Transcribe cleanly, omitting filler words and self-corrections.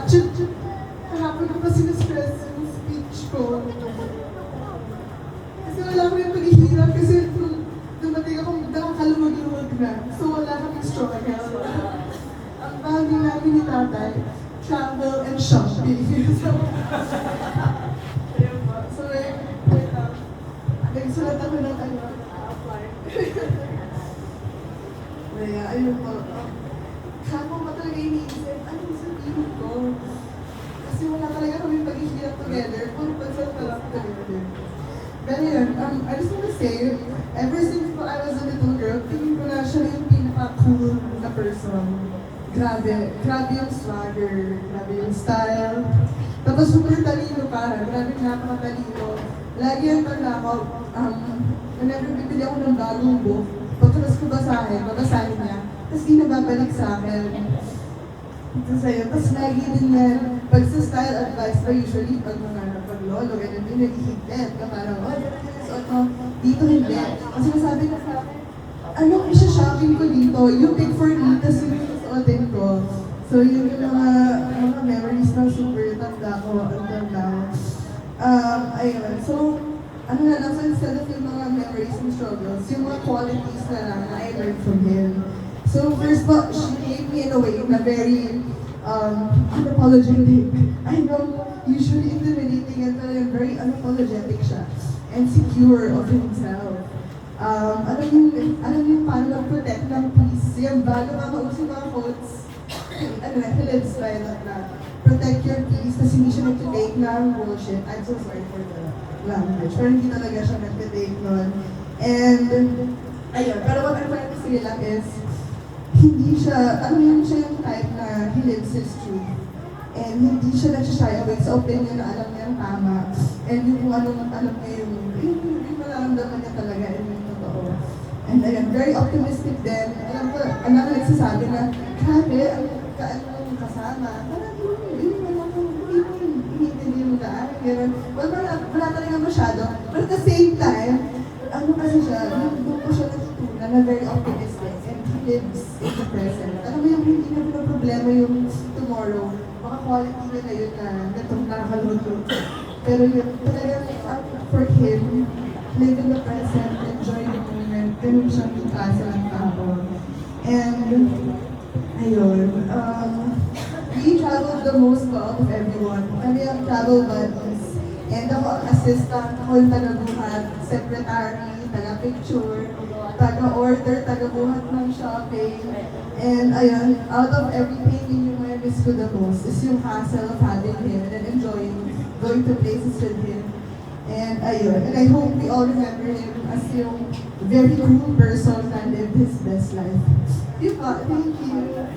Actually, kahapon ko pa sinustress yung speech ko. Kasi wala ko yung paghihirap kasi dumating akong nakakalumag-lumag na. So wala kaming struggle. Ang bagay namin ni tatay, travel and shopping. Ayun po. So, nagsulat ako ng apply. Kaya, ayun po. Kako pa talaga iniisip, ano yung sabihin ko? Kasi wala talaga kami paghihirap together, puro pagsasalap together. Pero yun, I just want to say, ever since I was a little girl, tingin ko na siya yung pinaka-cool na person. Grabe yung swagger, grabe yung style. Tapos super talino para, grabe napakatalino. Lagi yung tanda ko, whenever bibili ako ng bagong book, pagkakas ko babasahin niya, tapos di nababalik sa akin. Ito sa'yo, tapos lagi din yan, pag sa style advice pa usually, pag mga paglolo, ganun din, naghihigpit ka parang, oh, ganun suot mo, dito hindi. Kasi masabi na sa akin, ano, isa-shopping ko dito, you pick for me, tapos yung suotin ko. So yun yung mga memories na super tanda ko until now. Ayun, so, ano na lang, so instead of yung mga memories and struggles, yung mga qualities na lang na I learned from him. So first po, she gave me in a way na very unapologetic. I know, usually intimidating and very unapologetic siya. And secure of himself. Alam yung paano mag-protect ng peace. Yung bago mauso yung mga quotes, Philip style na protect your peace, kasi hindi siya nag-take ng bullshit. I'm so sorry for the language. Pero hindi talaga siya nag-take nun. And, ayun, pero what I'm trying to say lang is, hindi siya, siya yung type na he lives his truth. And hindi siya nagsashy away sa opinion na alam niya ang tama. And yung kung anong alam niya yung malaramdaman niya talaga, yung totoo. And ayun, very optimistic din. Alam ko, anak na nagsasabi na, grabe, ang kasama. Parang hindi mo daan. Wala talaga masyado. But at the same time, ano kasi siya, doon ko siya natutunan na very optimistic. And he lives in the present. Alam mo yung hindi na problema yung tomorrow. Mga quality na yun na nakakalutong. Pero yun, talagang for him, live in the present, enjoy the moment. Ganun siyang klase ng tao. And, ayun, we traveled the most out of everyone. Kami ang travel buddies. And ako ang assistant, ako yung taga-buhat, secretary, taga-picture, taga-order, taga-buhat ng shopping. And ayun, out of everything, yun yung I miss ko the most is yung hassle of having him and enjoying going to places with him. And ayun, and I hope we all remember him as yung very cool person that lived his best life. Diba? Thank you.